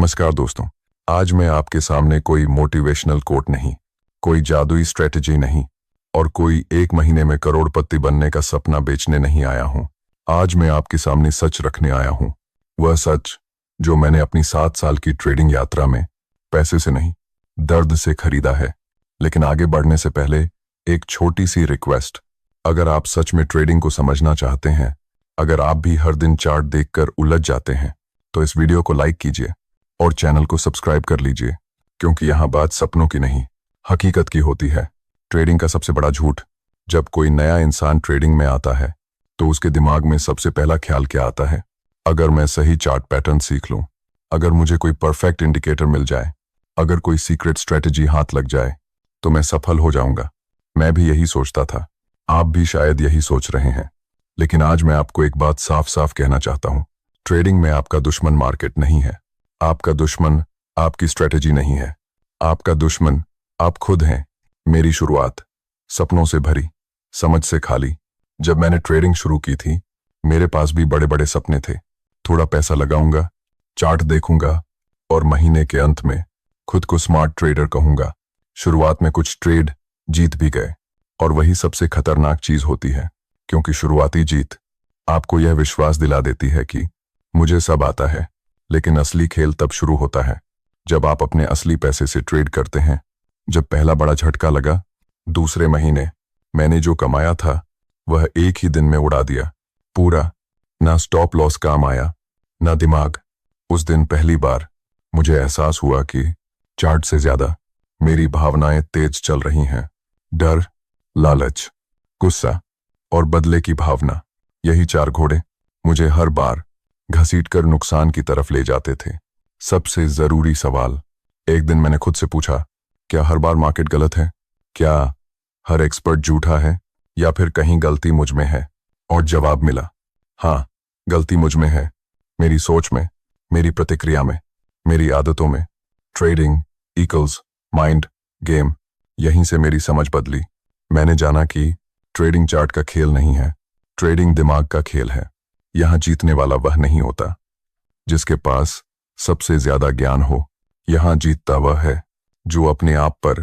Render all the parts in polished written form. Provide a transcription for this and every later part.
नमस्कार दोस्तों। आज मैं आपके सामने कोई मोटिवेशनल कोट नहीं, कोई जादुई स्ट्रेटजी नहीं और कोई 1 महीने में करोड़पति बनने का सपना बेचने नहीं आया हूं। आज मैं आपके सामने सच रखने आया हूं, वह सच जो मैंने अपनी 7 साल की ट्रेडिंग यात्रा में पैसे से नहीं, दर्द से खरीदा है। लेकिन आगे बढ़ने से पहले एक छोटी सी रिक्वेस्ट, अगर आप सच में ट्रेडिंग को समझना चाहते हैं, अगर आप भी हर दिन चार्ट देखकर उलझ जाते हैं, तो इस वीडियो को लाइक कीजिए और चैनल को सब्सक्राइब कर लीजिए, क्योंकि यहां बात सपनों की नहीं, हकीकत की होती है। ट्रेडिंग का सबसे बड़ा झूठ, जब कोई नया इंसान ट्रेडिंग में आता है तो उसके दिमाग में सबसे पहला ख्याल क्या आता है? अगर मैं सही चार्ट पैटर्न सीख लूं, अगर मुझे कोई परफेक्ट इंडिकेटर मिल जाए, अगर कोई सीक्रेट स्ट्रेटजी हाथ लग जाए, तो मैं सफल हो जाऊंगा। मैं भी यही सोचता था, आप भी शायद यही सोच रहे हैं। लेकिन आज मैं आपको एक बात साफ साफ कहना चाहता हूं, ट्रेडिंग में आपका दुश्मन मार्केट नहीं है, आपका दुश्मन आपकी स्ट्रेटजी नहीं है, आपका दुश्मन आप खुद हैं। मेरी शुरुआत सपनों से भरी, समझ से खाली। जब मैंने ट्रेडिंग शुरू की थी, मेरे पास भी बड़े बड़े सपने थे। थोड़ा पैसा लगाऊंगा, चार्ट देखूंगा और महीने के अंत में खुद को स्मार्ट ट्रेडर कहूंगा। शुरुआत में कुछ ट्रेड जीत भी गए, और वही सबसे खतरनाक चीज होती है, क्योंकि शुरुआती जीत आपको यह विश्वास दिला देती है कि मुझे सब आता है। लेकिन असली खेल तब शुरू होता है जब आप अपने असली पैसे से ट्रेड करते हैं। जब पहला बड़ा झटका लगा, दूसरे महीने मैंने जो कमाया था वह एक ही दिन में उड़ा दिया, पूरा। ना स्टॉप लॉस काम आया, ना दिमाग। उस दिन पहली बार मुझे एहसास हुआ कि चार्ट से ज्यादा मेरी भावनाएं तेज चल रही हैं। डर, लालच, गुस्सा और बदले की भावना, यही 4 घोड़े मुझे हर बार घसीटकर नुकसान की तरफ ले जाते थे। सबसे जरूरी सवाल, एक दिन मैंने खुद से पूछा, क्या हर बार मार्केट गलत है? क्या हर एक्सपर्ट झूठा है, या फिर कहीं गलती मुझ में है? और जवाब मिला, हाँ, गलती मुझ में है, मेरी सोच में, मेरी प्रतिक्रिया में, मेरी आदतों में। Trading equals mind game. यहीं से मेरी समझ बदली। मैंने जाना कि ट्रेडिंग चार्ट का खेल नहीं है, ट्रेडिंग दिमाग का खेल है। यहां जीतने वाला वह नहीं होता जिसके पास सबसे ज्यादा ज्ञान हो, यहां जीतता वह है जो अपने आप पर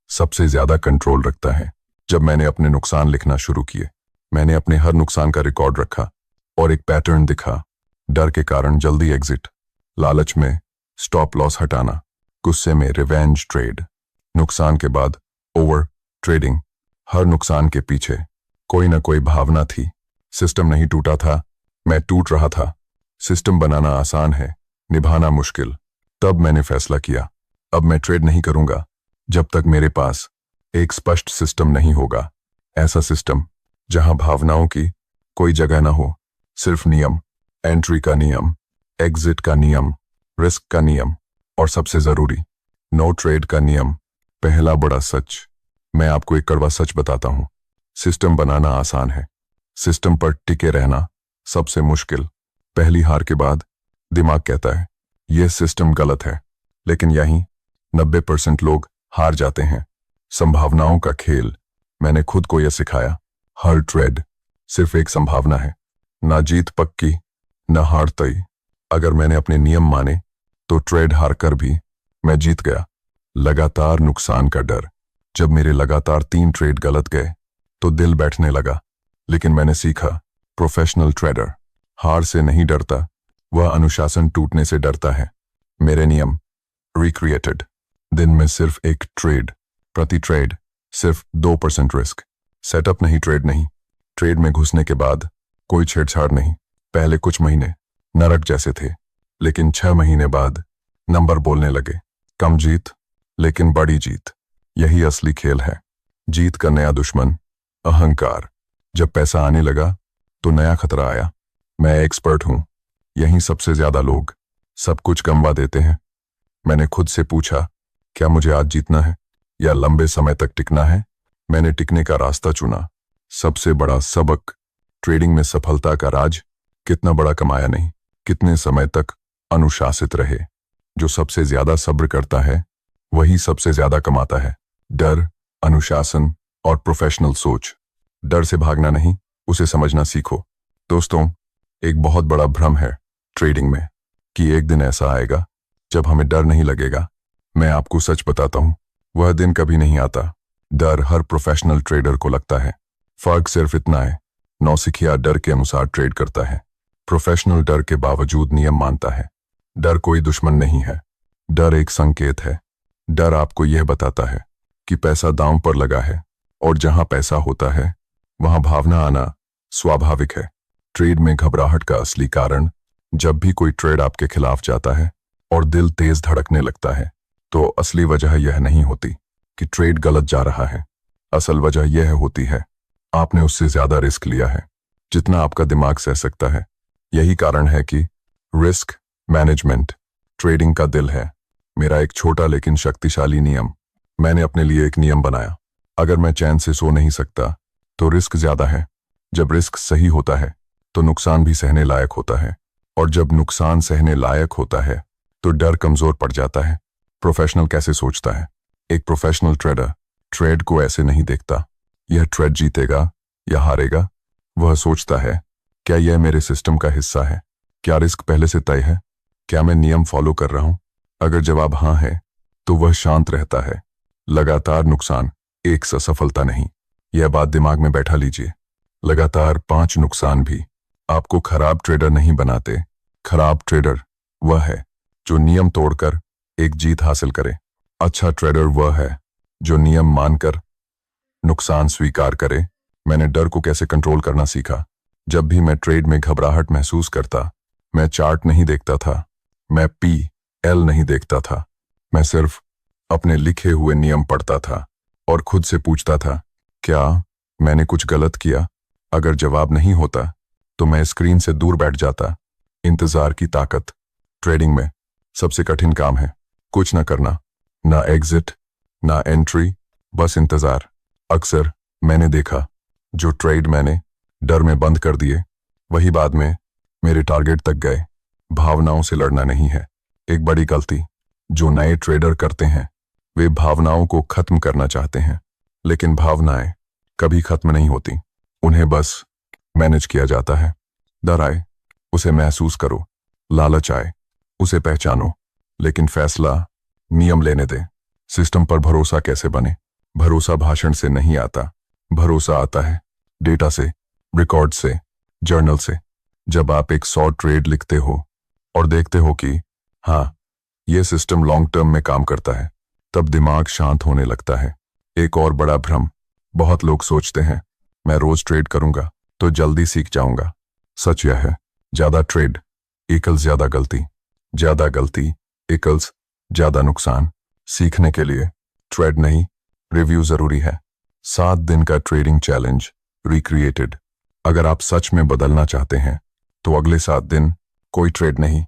सबसे ज्यादा कंट्रोल रखता है। जब मैंने अपने नुकसान लिखना शुरू किए, मैंने अपने हर नुकसान का रिकॉर्ड रखा और एक पैटर्न दिखा। डर के कारण जल्दी एग्जिट, लालच में स्टॉप लॉस हटाना, गुस्से में रिवेंज ट्रेड, नुकसान के बाद ओवर ट्रेडिंग। हर नुकसान के पीछे कोई ना कोई भावना थी। सिस्टम नहीं टूटा था, मैं टूट रहा था। सिस्टम बनाना आसान है, निभाना मुश्किल। तब मैंने फैसला किया, अब मैं ट्रेड नहीं करूंगा जब तक मेरे पास एक स्पष्ट सिस्टम नहीं होगा। ऐसा सिस्टम जहां भावनाओं की कोई जगह ना हो, सिर्फ नियम, एंट्री का नियम, एग्जिट का नियम, रिस्क का नियम और सबसे जरूरी, नो ट्रेड का नियम। पहला बड़ा सच, मैं आपको एक कड़वा सच बताता हूं, सिस्टम बनाना आसान है, सिस्टम पर टिके रहना सबसे मुश्किल। पहली हार के बाद दिमाग कहता है यह सिस्टम गलत है, लेकिन यहीं 90% लोग हार जाते हैं। संभावनाओं का खेल। मैंने खुद को यह सिखाया, हर ट्रेड सिर्फ एक संभावना है, ना जीत पक्की, ना हार तय। अगर मैंने अपने नियम माने तो ट्रेड हार कर भी मैं जीत गया। लगातार नुकसान का डर। जब मेरे लगातार 3 ट्रेड गलत गए तो दिल बैठने लगा, लेकिन मैंने सीखा, प्रोफेशनल ट्रेडर हार से नहीं डरता, वह अनुशासन टूटने से डरता है। मेरे नियम रिक्रिएटेड। दिन में सिर्फ एक ट्रेड, प्रति ट्रेड सिर्फ 2% रिस्क। सेटअप नहीं, ट्रेड नहीं। ट्रेड में घुसने के बाद कोई छेड़छाड़ नहीं। पहले कुछ महीने नरक जैसे थे, लेकिन 6 महीने बाद नंबर बोलने लगे। कम जीत लेकिन बड़ी जीत, यही असली खेल है। जीत का नया दुश्मन अहंकार। जब पैसा आने लगा तो नया खतरा आया, मैं एक्सपर्ट हूं। यहीं सबसे ज्यादा लोग सब कुछ गंवा देते हैं। मैंने खुद से पूछा, क्या मुझे आज जीतना है या लंबे समय तक टिकना है? मैंने टिकने का रास्ता चुना। सबसे बड़ा सबक, ट्रेडिंग में सफलता का राज कितना बड़ा कमाया नहीं, कितने समय तक अनुशासित रहे। जो सबसे ज्यादा सब्र करता है वही सबसे ज्यादा कमाता है। डर, अनुशासन और प्रोफेशनल सोच। डर से भागना नहीं, उसे समझना सीखो। दोस्तों, एक बहुत बड़ा भ्रम है ट्रेडिंग में कि एक दिन ऐसा आएगा जब हमें डर नहीं लगेगा। मैं आपको सच बताता हूं, वह दिन कभी नहीं आता। डर हर प्रोफेशनल ट्रेडर को लगता है। फर्क सिर्फ इतना है, नौसिखिया डर के अनुसार ट्रेड करता है, प्रोफेशनल डर के बावजूद नियम मानता है। डर कोई दुश्मन नहीं है, डर एक संकेत है। डर आपको यह बताता है कि पैसा दांव पर लगा है, और जहां पैसा होता है वहां भावना आना स्वाभाविक है। ट्रेड में घबराहट का असली कारण, जब भी कोई ट्रेड आपके खिलाफ जाता है और दिल तेज धड़कने लगता है, तो असली वजह यह नहीं होती कि ट्रेड गलत जा रहा है। असल वजह यह होती है, आपने उससे ज्यादा रिस्क लिया है जितना आपका दिमाग सह सकता है। यही कारण है कि रिस्क मैनेजमेंट ट्रेडिंग का दिल है। मेरा एक छोटा लेकिन शक्तिशाली नियम। मैंने अपने लिए एक नियम बनाया, अगर मैं चैन से सो नहीं सकता तो रिस्क ज्यादा है। जब रिस्क सही होता है तो नुकसान भी सहने लायक होता है, और जब नुकसान सहने लायक होता है तो डर कमजोर पड़ जाता है। प्रोफेशनल कैसे सोचता है? एक प्रोफेशनल ट्रेडर ट्रेड को ऐसे नहीं देखता, यह ट्रेड जीतेगा या हारेगा। वह सोचता है, क्या यह मेरे सिस्टम का हिस्सा है? क्या रिस्क पहले से तय है? क्या मैं नियम फॉलो कर रहा हूं? अगर जवाब हां है तो वह शांत रहता है। लगातार नुकसान एक सा सफलता नहीं। यह बात दिमाग में बैठा लीजिए। लगातार 5 नुकसान भी आपको खराब ट्रेडर नहीं बनाते। खराब ट्रेडर वह है जो नियम तोड़कर एक जीत हासिल करे। अच्छा ट्रेडर वह है जो नियम मानकर नुकसान स्वीकार करे। मैंने डर को कैसे कंट्रोल करना सीखा। जब भी मैं ट्रेड में घबराहट महसूस करता, मैं चार्ट नहीं देखता था, मैं PL नहीं देखता था, मैं सिर्फ अपने लिखे हुए नियम पढ़ता था और खुद से पूछता था, क्या मैंने कुछ गलत किया? अगर जवाब नहीं होता तो मैं स्क्रीन से दूर बैठ जाता। इंतजार की ताकत ट्रेडिंग में सबसे कठिन काम है। कुछ ना करना, ना एग्जिट ना एंट्री, बस इंतजार। अक्सर मैंने देखा जो ट्रेड मैंने डर में बंद कर दिए, वही बाद में मेरे टारगेट तक गए। भावनाओं से लड़ना नहीं है। एक बड़ी गलती जो नए ट्रेडर करते हैं, वे भावनाओं को खत्म करना चाहते हैं, लेकिन भावनाएं कभी खत्म नहीं होती, उन्हें बस मैनेज किया जाता है। डर आए उसे महसूस करो, लालच आए उसे पहचानो, लेकिन फैसला नियम लेने दें। सिस्टम पर भरोसा कैसे बने? भरोसा भाषण से नहीं आता, भरोसा आता है डेटा से, रिकॉर्ड से, जर्नल से। जब आप एक 100 ट्रेड लिखते हो और देखते हो कि हाँ, यह सिस्टम लॉन्ग टर्म में काम करता है, तब दिमाग शांत होने लगता है। एक और बड़ा भ्रम, बहुत लोग सोचते हैं मैं रोज ट्रेड करूंगा तो जल्दी सीख जाऊंगा। सच यह है, ज्यादा ट्रेड इक्वल्स ज्यादा गलती, ज्यादा गलती इक्वल्स ज्यादा नुकसान। सीखने के लिए ट्रेड नहीं, रिव्यू जरूरी है। 7 दिन का ट्रेडिंग चैलेंज रिक्रिएटेड। अगर आप सच में बदलना चाहते हैं तो अगले 7 दिन कोई ट्रेड नहीं,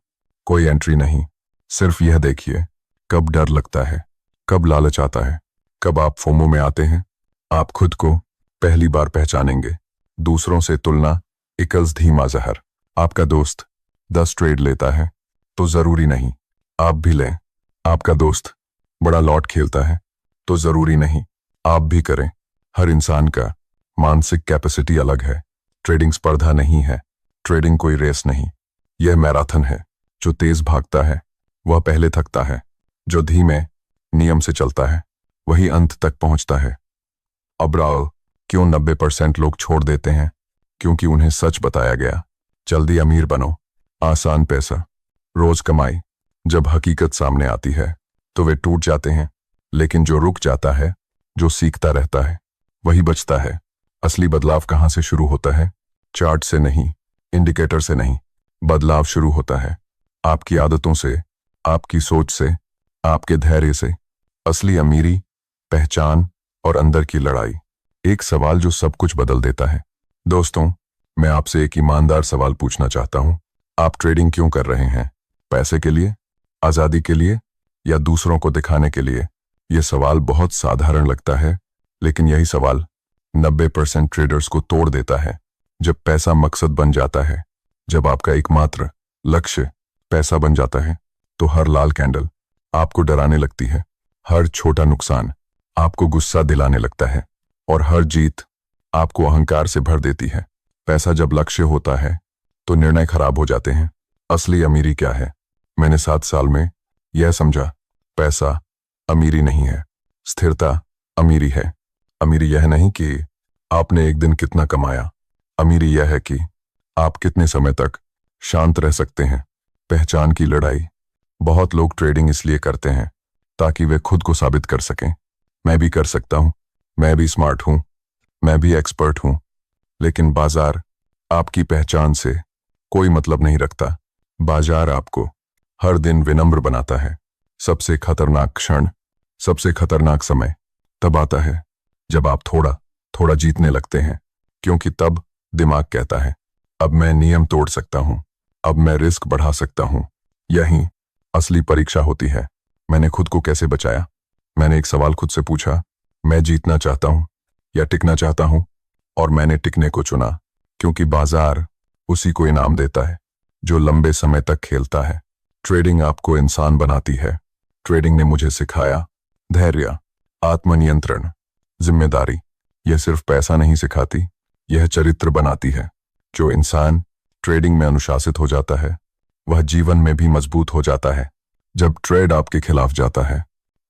कोई एंट्री नहीं। सिर्फ यह देखिए, कब डर लगता है, कब लालच आता है, कब आप फोमो में आते हैं। आप खुद को पहली बार पहचानेंगे। दूसरों से तुलना इक्वल्स धीमा जहर। आपका दोस्त 10 ट्रेड लेता है तो जरूरी नहीं आप भी लें। आपका दोस्त बड़ा लॉट खेलता है तो जरूरी नहीं आप भी करें। हर इंसान का मानसिक कैपेसिटी अलग है। ट्रेडिंग स्पर्धा नहीं है, ट्रेडिंग कोई रेस नहीं, यह मैराथन है। जो तेज भागता है वह पहले थकता है, जो धीमे नियम से चलता है वही अंत तक पहुंचता है। अब राव क्यों 90% लोग छोड़ देते हैं? क्योंकि उन्हें सच बताया गया, जल्दी अमीर बनो, आसान पैसा, रोज कमाई। जब हकीकत सामने आती है तो वे टूट जाते हैं। लेकिन जो रुक जाता है, जो सीखता रहता है, वही बचता है। असली बदलाव कहां से शुरू होता है? चार्ट से नहीं, इंडिकेटर से नहीं। बदलाव शुरू होता है आपकी आदतों से, आपकी सोच से, आपके धैर्य से। असली अमीरी पहचान और अंदर की लड़ाई। एक सवाल जो सब कुछ बदल देता है। दोस्तों, मैं आपसे एक ईमानदार सवाल पूछना चाहता हूं। आप ट्रेडिंग क्यों कर रहे हैं? पैसे के लिए, आजादी के लिए, या दूसरों को दिखाने के लिए? यह सवाल बहुत साधारण लगता है, लेकिन यही सवाल 90% ट्रेडर्स को तोड़ देता है। जब पैसा मकसद बन जाता है, जब आपका एकमात्र लक्ष्य पैसा बन जाता है, तो हर लाल कैंडल आपको डराने लगती है, हर छोटा नुकसान आपको गुस्सा दिलाने लगता है, और हर जीत आपको अहंकार से भर देती है। पैसा जब लक्ष्य होता है तो निर्णय खराब हो जाते हैं। असली अमीरी क्या है? मैंने 7 साल में यह समझा, पैसा अमीरी नहीं है, स्थिरता अमीरी है। अमीरी यह नहीं कि आपने एक दिन कितना कमाया, अमीरी यह है कि आप कितने समय तक शांत रह सकते हैं। पहचान की लड़ाई। बहुत लोग ट्रेडिंग इसलिए करते हैं ताकि वे खुद को साबित कर सकें, मैं भी कर सकता हूं, मैं भी स्मार्ट हूं, मैं भी एक्सपर्ट हूं। लेकिन बाजार आपकी पहचान से कोई मतलब नहीं रखता। बाजार आपको हर दिन विनम्र बनाता है। सबसे खतरनाक क्षण, सबसे खतरनाक समय तब आता है जब आप थोड़ा थोड़ा जीतने लगते हैं, क्योंकि तब दिमाग कहता है अब मैं नियम तोड़ सकता हूं, अब मैं रिस्क बढ़ा सकता हूं। यही असली परीक्षा होती है। मैंने खुद को कैसे बचाया? मैंने एक सवाल खुद से पूछा, मैं जीतना चाहता हूं या टिकना चाहता हूं? और मैंने टिकने को चुना, क्योंकि बाजार उसी को इनाम देता है जो लंबे समय तक खेलता है। ट्रेडिंग आपको इंसान बनाती है। ट्रेडिंग ने मुझे सिखाया धैर्य, आत्मनियंत्रण, जिम्मेदारी। यह सिर्फ पैसा नहीं सिखाती, यह चरित्र बनाती है। जो इंसान ट्रेडिंग में अनुशासित हो जाता है वह जीवन में भी मजबूत हो जाता है। जब ट्रेड आपके खिलाफ जाता है,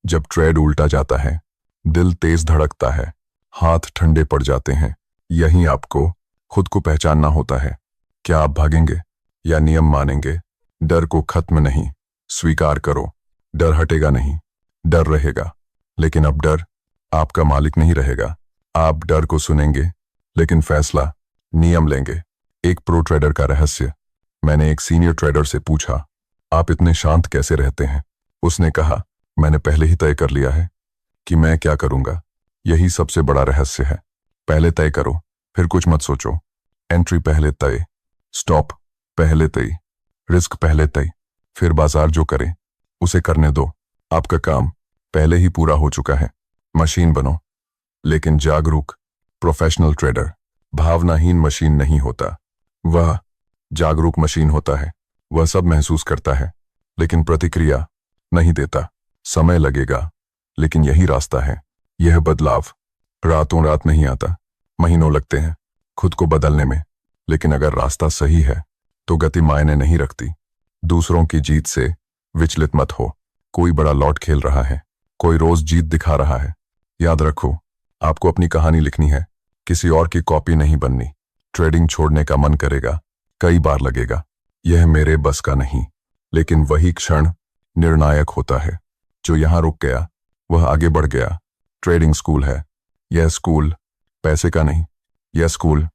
जब ट्रेड उल्टा जाता है, दिल तेज धड़कता है, हाथ ठंडे पड़ जाते हैं। यही आपको खुद को पहचानना होता है। क्या आप भागेंगे या नियम मानेंगे? डर को खत्म नहीं, स्वीकार करो। डर हटेगा नहीं, डर रहेगा। लेकिन अब डर आपका मालिक नहीं रहेगा। आप डर को सुनेंगे लेकिन फैसला नियम लेंगे। एक प्रो ट्रेडर का रहस्य। मैंने एक सीनियर ट्रेडर से पूछा, आप इतने शांत कैसे रहते हैं? उसने कहा, मैंने पहले ही तय कर लिया है कि मैं क्या करूंगा। यही सबसे बड़ा रहस्य है। पहले तय करो, फिर कुछ मत सोचो। एंट्री पहले तय, स्टॉप पहले तय, रिस्क पहले तय, फिर बाजार जो करे उसे करने दो। आपका काम पहले ही पूरा हो चुका है। मशीन बनो, लेकिन जागरूक। प्रोफेशनल ट्रेडर भावनाहीन मशीन नहीं होता, वह जागरूक मशीन होता है। वह सब महसूस करता है लेकिन प्रतिक्रिया नहीं देता। समय लगेगा, लेकिन यही रास्ता है। यह बदलाव रातों रात नहीं आता, महीनों लगते हैं खुद को बदलने में। लेकिन अगर रास्ता सही है तो गति मायने नहीं रखती। दूसरों की जीत से विचलित मत हो। कोई बड़ा लॉट खेल रहा है, कोई रोज जीत दिखा रहा है। याद रखो, आपको अपनी कहानी लिखनी है, किसी और की कॉपी नहीं बननी। ट्रेडिंग छोड़ने का मन करेगा, कई बार लगेगा यह मेरे बस का नहीं, लेकिन वही क्षण निर्णायक होता है। जो यहां रुक गया वह आगे बढ़ गया। ट्रेडिंग स्कूल है। यह स्कूल पैसे का नहीं, यह स्कूल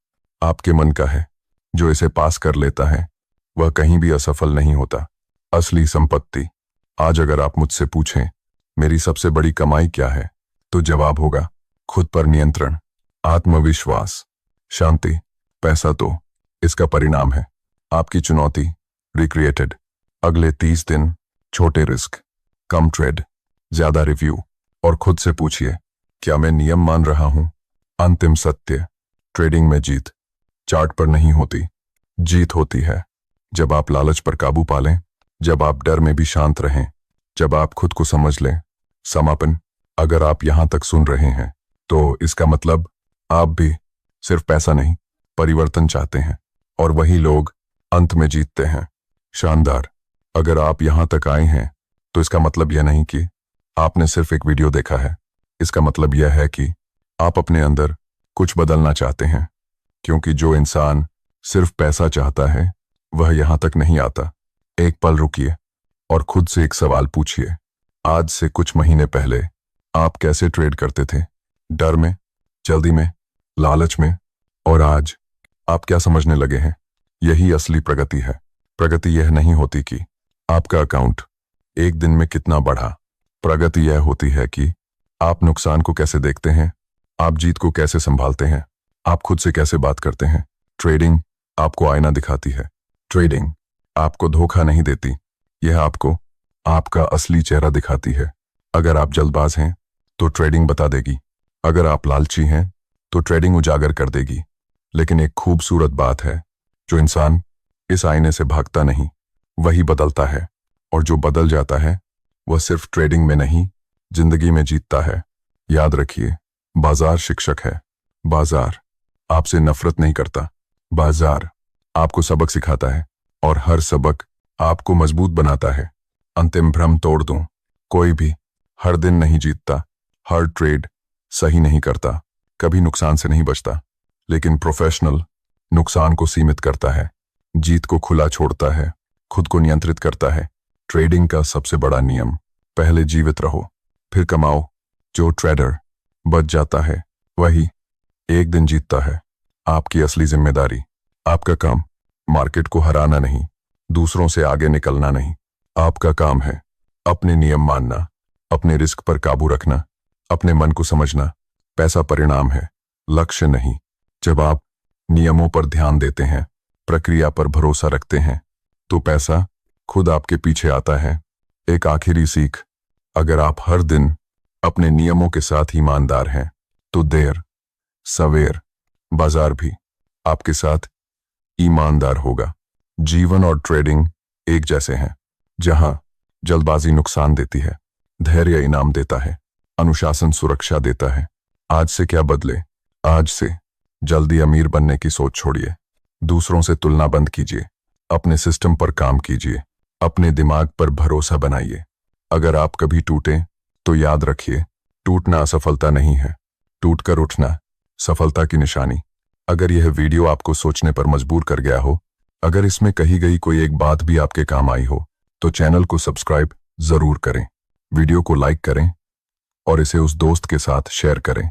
आपके मन का है। जो इसे पास कर लेता है वह कहीं भी असफल नहीं होता। असली संपत्ति। आज अगर आप मुझसे पूछें मेरी सबसे बड़ी कमाई क्या है, तो जवाब होगा खुद पर नियंत्रण, आत्मविश्वास, शांति। पैसा तो इसका परिणाम है। आपकी चुनौती रिक्रिएटेड। अगले 30 दिन छोटे रिस्क, कम ट्रेड, ज्यादा रिव्यू, और खुद से पूछिए, क्या मैं नियम मान रहा हूं? अंतिम सत्य, ट्रेडिंग में जीत चार्ट पर नहीं होती, जीत होती है जब आप लालच पर काबू पा लें, जब आप डर में भी शांत रहें, जब आप खुद को समझ लें। समापन। अगर आप यहां तक सुन रहे हैं तो इसका मतलब आप भी सिर्फ पैसा नहीं, परिवर्तन चाहते हैं, और वही लोग अंत में जीतते हैं। शानदार। अगर आप यहां तक आए हैं तो इसका मतलब यह नहीं कि आपने सिर्फ एक वीडियो देखा है। इसका मतलब यह है कि आप अपने अंदर कुछ बदलना चाहते हैं, क्योंकि जो इंसान सिर्फ पैसा चाहता है वह यहां तक नहीं आता। एक पल रुकिए और खुद से एक सवाल पूछिए, आज से कुछ महीने पहले आप कैसे ट्रेड करते थे? डर में, जल्दी में, लालच में? और आज आप क्या समझने लगे हैं? यही असली प्रगति है। प्रगति यह नहीं होती कि आपका अकाउंट एक दिन में कितना बढ़ा। प्रगति यह होती है कि आप नुकसान को कैसे देखते हैं, आप जीत को कैसे संभालते हैं, आप खुद से कैसे बात करते हैं। ट्रेडिंग आपको आईना दिखाती है। ट्रेडिंग आपको धोखा नहीं देती, यह आपको आपका असली चेहरा दिखाती है। अगर आप जल्दबाज हैं तो ट्रेडिंग बता देगी, अगर आप लालची हैं तो ट्रेडिंग उजागर कर देगी। लेकिन एक खूबसूरत बात है, जो इंसान इस आईने से भागता नहीं वही बदलता है, और जो बदल जाता है वह सिर्फ ट्रेडिंग में नहीं, जिंदगी में जीतता है। याद रखिए, बाजार शिक्षक है। बाजार आपसे नफरत नहीं करता, बाजार आपको सबक सिखाता है, और हर सबक आपको मजबूत बनाता है। अंतिम भ्रम तोड़ दूं। कोई भी हर दिन नहीं जीतता, हर ट्रेड सही नहीं करता, कभी नुकसान से नहीं बचता। लेकिन प्रोफेशनल नुकसान को सीमित करता है, जीत को खुला छोड़ता है, खुद को नियंत्रित करता है। ट्रेडिंग का सबसे बड़ा नियम, पहले जीवित रहो फिर कमाओ। जो ट्रेडर बच जाता है वही एक दिन जीतता है। आपकी असली जिम्मेदारी, आपका काम मार्केट को हराना नहीं, दूसरों से आगे निकलना नहीं। आपका काम है अपने नियम मानना, अपने रिस्क पर काबू रखना, अपने मन को समझना। पैसा परिणाम है, लक्ष्य नहीं। जब आप नियमों पर ध्यान देते हैं, प्रक्रिया पर भरोसा रखते हैं, तो पैसा खुद आपके पीछे आता है। एक आखिरी सीख, अगर आप हर दिन अपने नियमों के साथ ईमानदार हैं, तो देर सवेर बाजार भी आपके साथ ईमानदार होगा। जीवन और ट्रेडिंग एक जैसे हैं। जहां जल्दबाजी नुकसान देती है, धैर्य इनाम देता है, अनुशासन सुरक्षा देता है। आज से क्या बदले? आज से जल्दी अमीर बनने की सोच छोड़िए, दूसरों से तुलना बंद कीजिए, अपने सिस्टम पर काम कीजिए, अपने दिमाग पर भरोसा बनाइए। अगर आप कभी टूटे तो याद रखिए, टूटना असफलता नहीं है, टूटकर उठना सफलता की निशानी। अगर यह वीडियो आपको सोचने पर मजबूर कर गया हो, अगर इसमें कही गई कोई एक बात भी आपके काम आई हो, तो चैनल को सब्सक्राइब जरूर करें, वीडियो को लाइक करें और इसे उस दोस्त के साथ शेयर करें